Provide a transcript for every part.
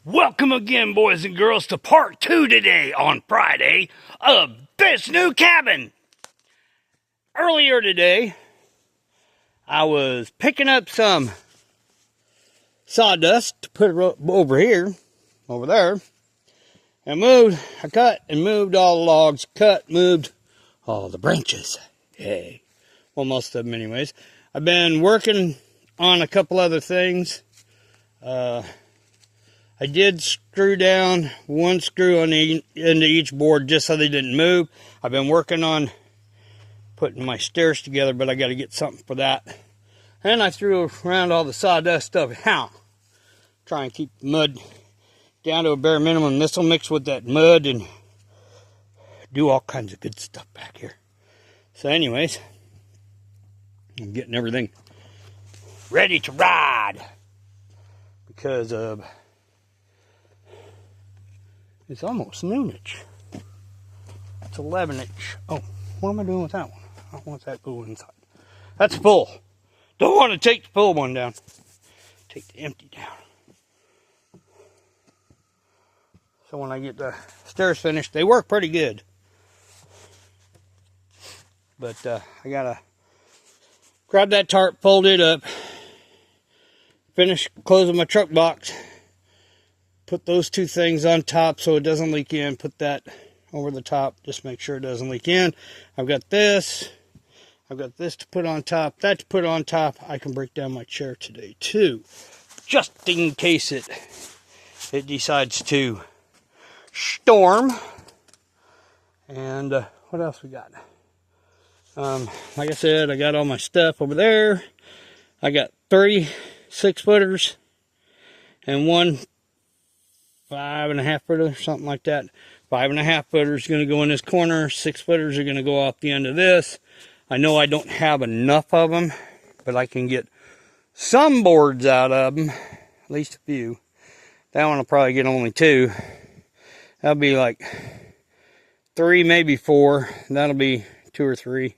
Welcome again, boys and girls, to part 2 today on Friday of this new cabin. Earlier today, I was picking up some sawdust to put over there, and I cut and moved all the logs, moved all the branches. Hey, well, most of them anyways. I've been working on a couple other things. I did screw down one screw on into each board just so they didn't move. I've been working on putting my stairs together, but I got to get something for that. And I threw around all the sawdust stuff. Try and keep the mud down to a bare minimum. This will mix with that mud and do all kinds of good stuff back here. So anyways, I'm getting everything ready to ride because it's almost noonage. It's 11-inch. Oh, what am I doing with that one? I don't want that going inside. That's full. Don't want to take the full one down. Take the empty down. So when I get the stairs finished, they work pretty good. But I gotta grab that tarp, fold it up, finish closing my truck box. Put those two things on top so it doesn't leak in. Put that over the top. Just make sure it doesn't leak in. I've got this. I've got this to put on top. That to put on top. I can break down my chair today too. Just in case it decides to storm. And what else we got? Like I said, I got all my stuff over there. I got 3 6-footers and 1 5.5 footer, something like that. 5.5 footers going to go in this corner. 6 footers are going to go off the end of this. I know I don't have enough of them, but I can get some boards out of them, at least a few. That one will probably get only 2. That'll be like 3, maybe 4. That'll be 2 or 3.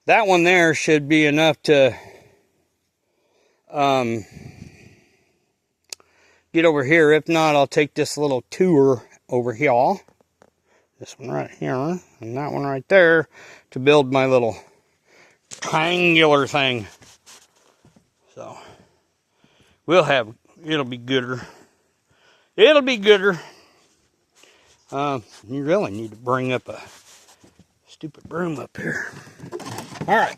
That one there should be enough to get over here. If not, I'll take this little tour over here. This one right here and that one right there to build my little triangular thing. So it'll be gooder. It'll be gooder. You really need to bring up a stupid broom up here. Alright.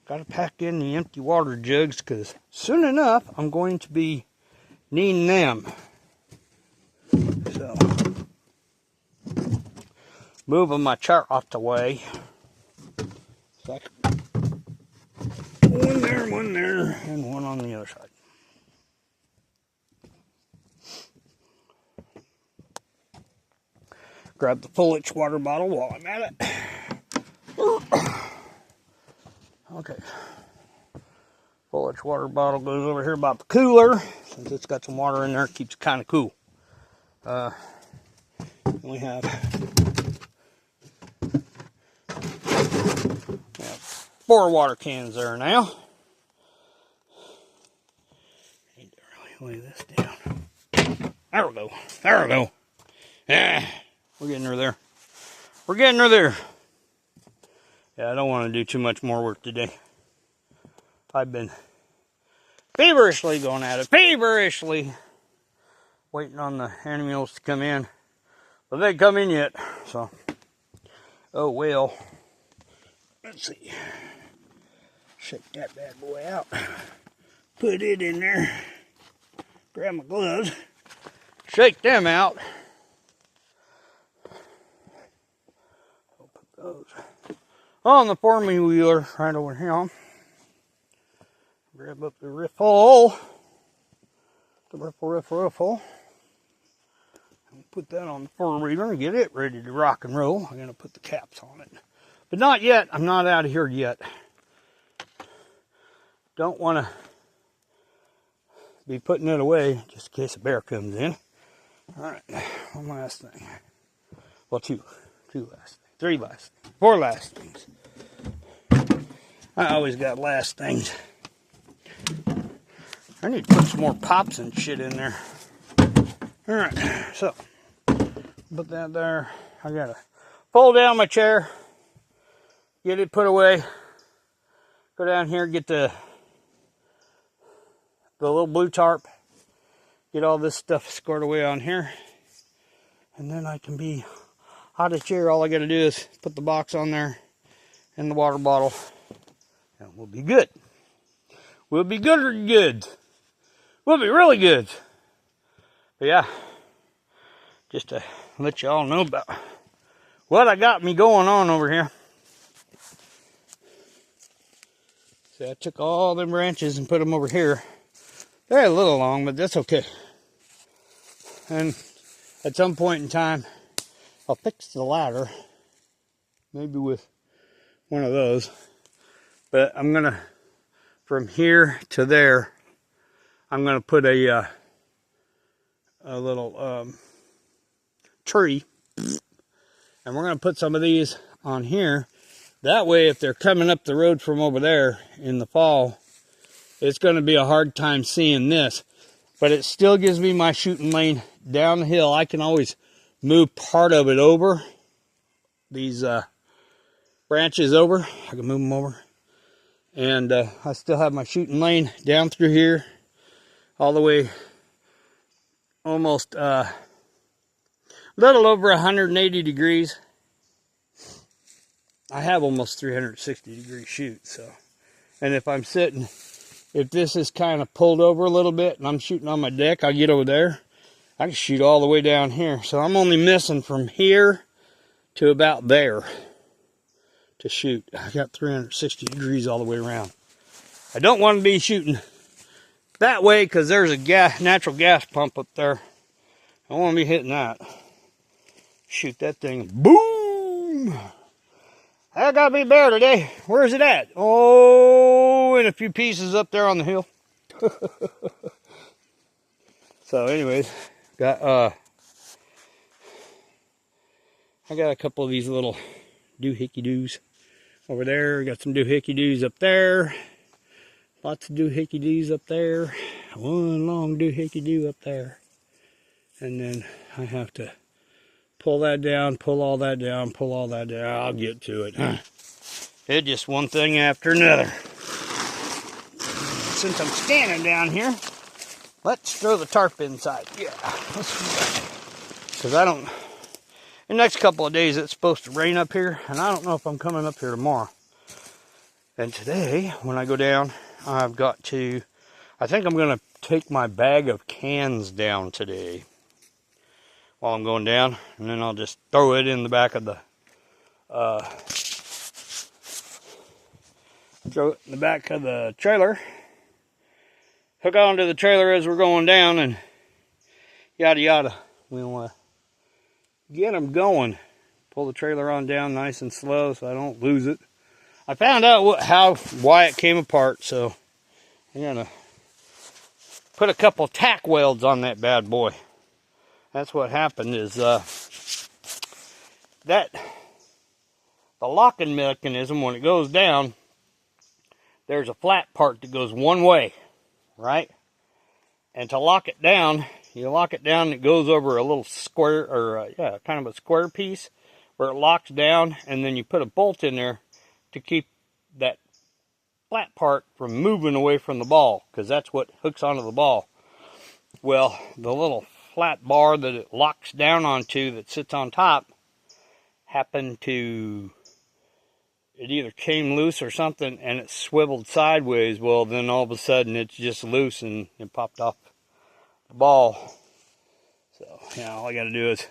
Gotta pack in the empty water jugs because soon enough I'm going to be needing them. So, moving my chart off the way. So one there, and one on the other side. Grab the full-inch water bottle while I'm at it. Okay. Full-inch water bottle goes over here about the cooler. Since it's got some water in there, it keeps it kind of cool. We have 4 water cans there now. Need to really lay this down. There we go. There we go. Yeah, we're getting her there. We're getting her there. Yeah, I don't want to do too much more work today. I've been feverishly going at it. Feverishly waiting on the animals to come in. But they ain't come in yet. So, oh well. Let's see. Shake that bad boy out. Put it in there. Grab my gloves. Shake them out. I'll put those on the 4-wheeler right over here. Grab up the riffle. The riffle. And put that on the 4-wheeler and get it ready to rock and roll. I'm going to put the caps on it. But not yet. I'm not out of here yet. Don't want to be putting it away just in case a bear comes in. Alright, one last thing. Well, two last things. 3 last things. 4 last things. I always got last things. I need to put some more pops and shit in there. All right, so put that there. I gotta fold down my chair, get it put away, go down here, get the little blue tarp, get all this stuff squared away on here, and then I can be out of chair. All I gotta do is put the box on there and the water bottle, and we'll be good. We'll be good. We'll be really good. But yeah, just to let you all know about what I got me going on over here. See, I took all them branches and put them over here. They're a little long, but that's okay. And at some point in time, I'll fix the ladder, maybe with one of those. But I'm gonna, from here to there, I'm gonna put a little tree, and we're gonna put some of these on here. That way, if they're coming up the road from over there in the fall, it's gonna be a hard time seeing this, but it still gives me my shooting lane down the hill. I can always move part of it over, these branches over. I can move them over, and I still have my shooting lane down through here, all the way almost a little over 180 degrees. I have almost 360 degree shoot, so. And if I'm sitting, if this is kind of pulled over a little bit and I'm shooting on my deck, I get over there, I can shoot all the way down here. So I'm only missing from here to about there to shoot. I got 360 degrees all the way around. I don't want to be shooting that way because there's a natural gas pump up there. I want to be hitting that. Shoot that thing. Boom! I gotta be bear today. Where is it at? Oh, in a few pieces up there on the hill. So anyways, I got a couple of these little doohickey-doos over there. Got some doohickey-doos up there. Lots of doohickey-doos up there. One long doohickey-doo up there. And then I have to pull that down, pull all that down, pull all that down. I'll get to it. It's just one thing after another. Since I'm standing down here, let's throw the tarp inside. Yeah, let's do that. Because in the next couple of days it's supposed to rain up here, and I don't know if I'm coming up here tomorrow. And today, when I go down, I think I'm going to take my bag of cans down today while I'm going down, and then I'll just throw it in the back of the trailer, hook onto the trailer as we're going down, and yada yada. We want to get them going. Pull the trailer on down nice and slow so I don't lose it. I found out why it came apart, so I'm gonna put a couple tack welds on that bad boy. That's what happened is the locking mechanism, when it goes down, there's a flat part that goes one way, right? And to lock it down, you lock it down, it goes over a little square, or kind of a square piece where it locks down, and then you put a bolt in there to keep that flat part from moving away from the ball, because that's what hooks onto the ball. Well, the little flat bar that it locks down onto that sits on top happened to, it either came loose or something, and it swiveled sideways. Well, then all of a sudden it's just loose and it popped off the ball. So, all I got to do is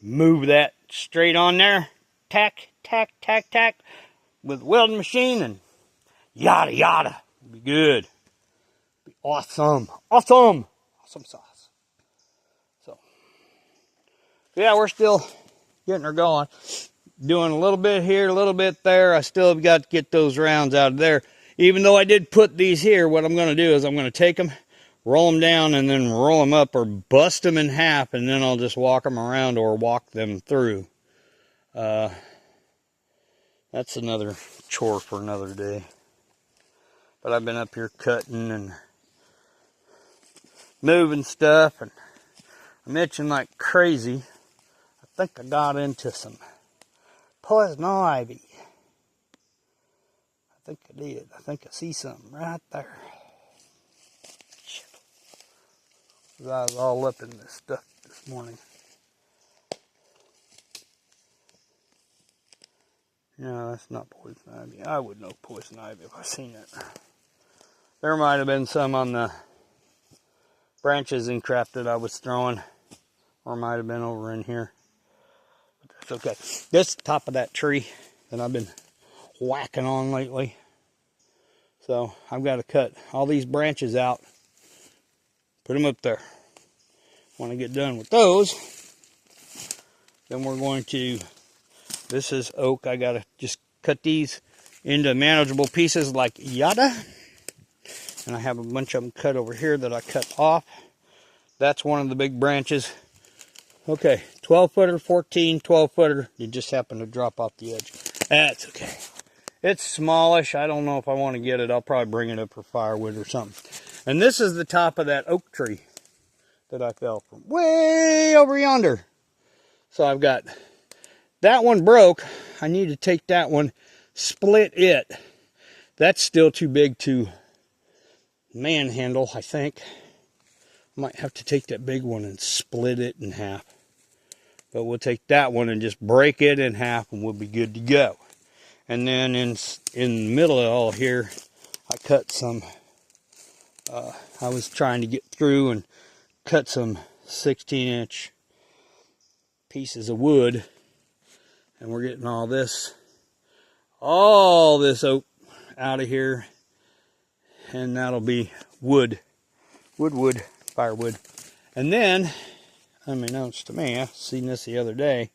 move that straight on there, tack, tack, tack, tack with the welding machine, and yada yada. It'll be good. It'll be awesome. Awesome sauce. So, yeah, we're still getting her going. Doing a little bit here, a little bit there. I still have got to get those rounds out of there. Even though I did put these here, what I'm going to do is I'm going to take them, roll them down, and then roll them up or bust them in half, and then I'll just walk them around or walk them through. That's another chore for another day. But I've been up here cutting and moving stuff, and I'm itching like crazy. I think I got into some poison ivy. I think I did. I think I see something right there. Shit. I was all up in this stuff this morning. No, that's not poison ivy. I would know poison ivy if I seen it. There might have been some on the branches and crap that I was throwing, or might have been over in here. But that's okay. This is the top of that tree that I've been whacking on lately. So I've got to cut all these branches out, put them up there. When I get done with those, then we're going to, this is oak. I got to just cut these into manageable pieces like yada. And I have a bunch of them cut over here that I cut off. That's one of the big branches. Okay, 12 footer, 14, 12 footer. You just happen to drop off the edge. That's okay. It's smallish. I don't know if I want to get it. I'll probably bring it up for firewood or something. And this is the top of that oak tree that I fell from way over yonder. So I've got, that one broke. I need to take that one, split it. That's still too big to manhandle, I think. I might have to take that big one and split it in half. But we'll take that one and just break it in half and we'll be good to go. And then in the middle of all here, I cut some, I was trying to get through and cut some 16-inch pieces of wood. And we're getting all this oak out of here. And that'll be wood, firewood. And then, unbeknownst to me, I seen this the other day.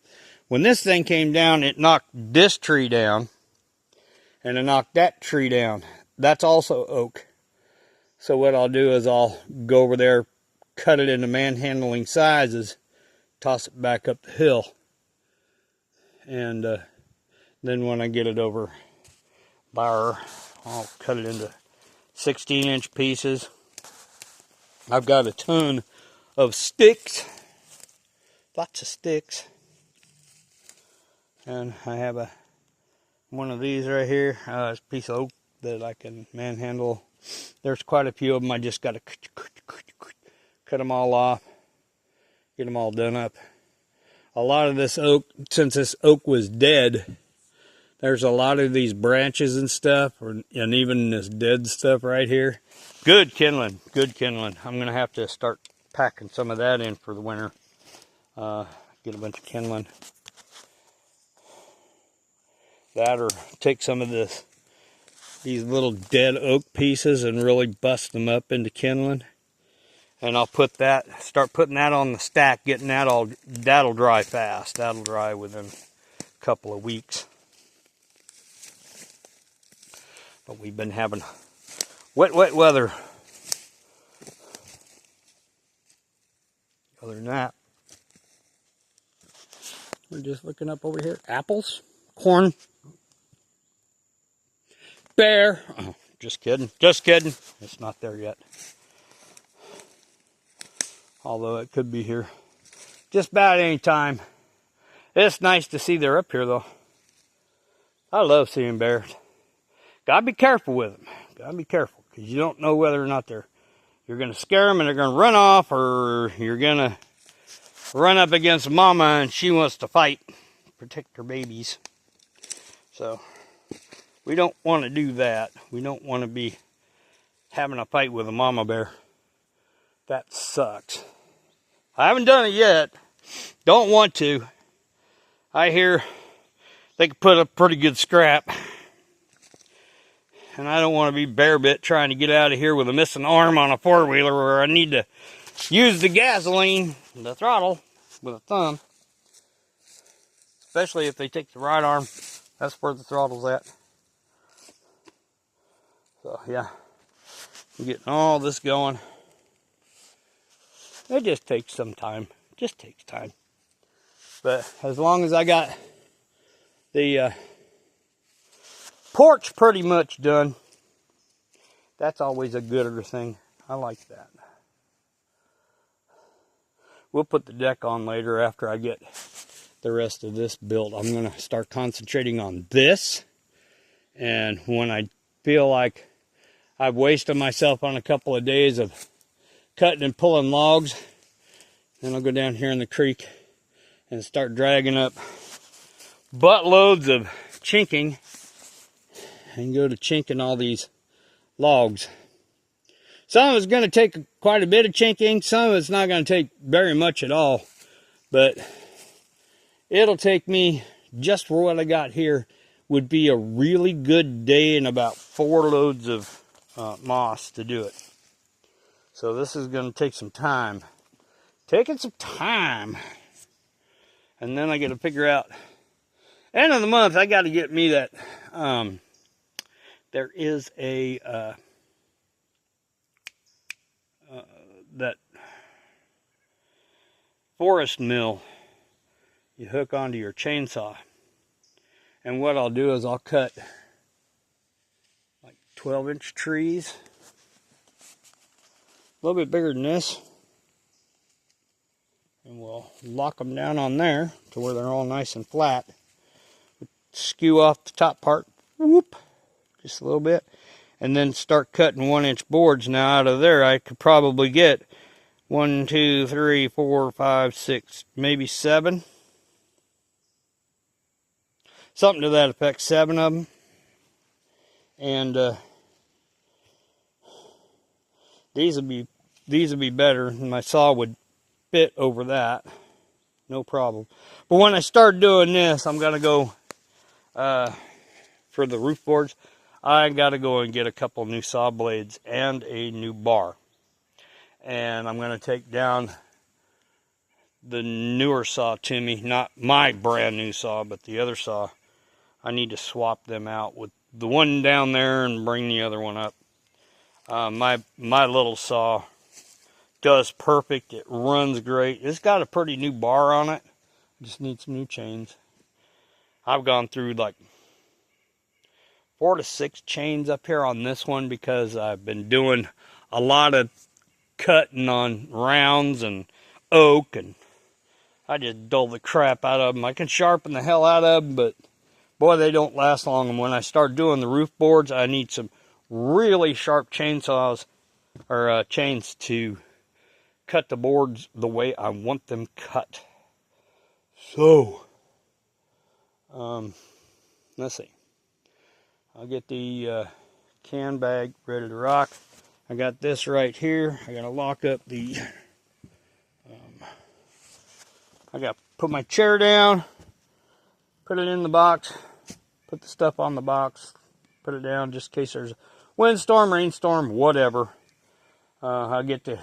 When this thing came down, it knocked this tree down. And it knocked that tree down. That's also oak. So what I'll do is I'll go over there, cut it into manhandling sizes, toss it back up the hill. And then when I get it over bar, I'll cut it into 16-inch pieces. I've got a ton of sticks, lots of sticks, and I have one of these right here. It's a piece of oak that I can manhandle. There's quite a few of them. I just got to cut them all off, get them all done up. A lot of this oak, since this oak was dead, there's a lot of these branches and stuff, and even this dead stuff right here. Good kindling, good kindling. I'm going to have to start packing some of that in for the winter. Get a bunch of kindling. That, or take some of these little dead oak pieces and really bust them up into kindling. And I'll start putting that on the stack, getting that all, that'll dry fast. That'll dry within a couple of weeks. But we've been having wet weather. Other than that, we're just looking up over here. Apples, corn, bear. Oh, just kidding, just kidding. It's not there yet. Although it could be here just about any time. It's nice to see they're up here though. I love seeing bears. Gotta be careful with them. Gotta be careful, because you don't know whether or not you're gonna scare them and they're gonna run off, or you're gonna run up against mama and she wants to fight, protect her babies. So we don't want to do that. We don't want to be having a fight with a mama bear. That sucks. I haven't done it yet. Don't want to. I hear they can put up pretty good scrap. And I don't want to be bear bit trying to get out of here with a missing arm on a four-wheeler where I need to use the gasoline, the throttle, with a thumb. Especially if they take the right arm. That's where the throttle's at. So, yeah. I'm getting all this going. It just takes some time. It just takes time. But as long as I got the porch pretty much done, that's always a gooder thing. I like that. we'll put the deck on later after I get the rest of this built. I'm going to start concentrating on this. And when I feel like I've wasted myself on a couple of days of cutting and pulling logs, then I'll go down here in the creek and start dragging up buttloads of chinking and go to chinking all these logs. Some of it's going to take quite a bit of chinking. Some of it's not going to take very much at all. But it'll take me, just for what I got here, would be a really good day and about 4 loads of moss to do it. So this is going to take some time. Taking some time. And then I got to figure out, end of the month, I got to get me that, there is a, that forest mill you hook onto your chainsaw. And what I'll do is I'll cut like 12-inch trees, a little bit bigger than this, and we'll lock them down on there to where they're all nice and flat. Skew off the top part, whoop, just a little bit, and then start cutting 1-inch boards. Now out of there I could probably get 1, 2, 3, 4, 5, 6, maybe 7. Something to that effect, 7 of them. And these would be better. My saw would fit over that, no problem. But when I start doing this, I'm gonna go for the roof boards. I gotta go and get a couple new saw blades and a new bar. And I'm gonna take down the newer saw to me, not my brand new saw, but the other saw. I need to swap them out with the one down there and bring the other one up. My little saw does perfect. It runs great. It's got a pretty new bar on it. Just need some new chains. I've gone through like 4 to 6 chains up here on this one because I've been doing a lot of cutting on rounds and oak, and I just dull the crap out of them. I can sharpen the hell out of them, but boy, they don't last long. And when I start doing the roof boards, I need some really sharp chainsaws or chains to cut the boards the way I want them cut. So, let's see. I'll get the can bag ready to rock. I got this right here. I gotta lock up the. I gotta put my chair down, put it in the box, put the stuff on the box, put it down just in case there's a windstorm, rainstorm, whatever. I'll get the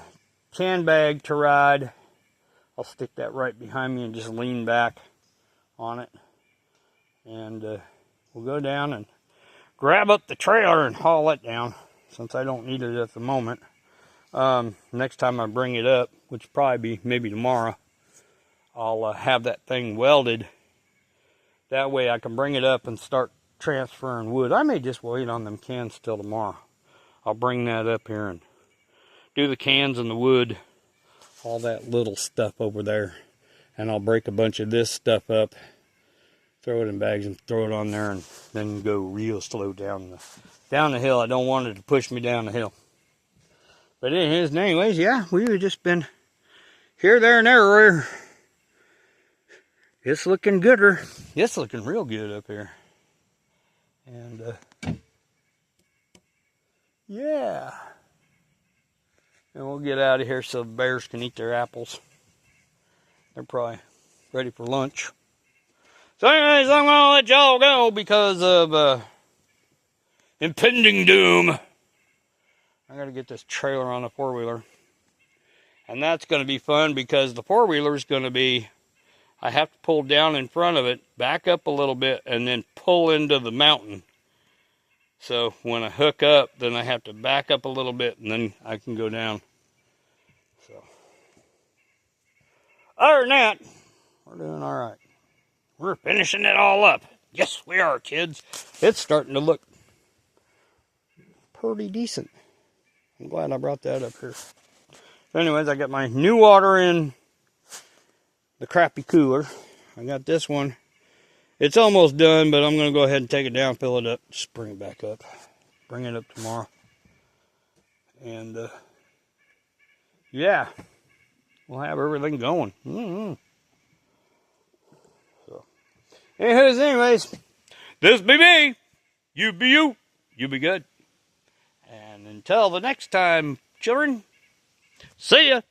can bag to ride. I'll stick that right behind me and just lean back on it. And we'll go down and grab up the trailer and haul it down, since I don't need it at the moment. Next time I bring it up, which will probably be maybe tomorrow, I'll have that thing welded. That way I can bring it up and start transferring wood. I may just wait on them cans till tomorrow. I'll bring that up here and do the cans and the wood, all that little stuff over there. And I'll break a bunch of this stuff up, throw it in bags and throw it on there, and then go real slow down the hill. I don't want it to push me down the hill. But anyways, yeah, we've just been here, there, and everywhere. It's looking gooder. It's looking real good up here. And, yeah. And we'll get out of here so the bears can eat their apples. They're probably ready for lunch. So anyways, I'm going to let y'all go because of impending doom. I got to get this trailer on a four-wheeler. And that's going to be fun because the four-wheeler is going to be, I have to pull down in front of it, back up a little bit, and then pull into the mountain. So when I hook up, then I have to back up a little bit, and then I can go down. So, other than that, we're doing all right. We're finishing it all up. Yes, we are, kids. It's starting to look pretty decent. I'm glad I brought that up here. So anyways, I got my new water in the crappy cooler. I got this one. It's almost done, but I'm going to go ahead and take it down, fill it up, just bring it back up. Bring it up tomorrow. And, yeah, we'll have everything going. So, anyways, this be me. You be you. You be good. And until the next time, children, see ya.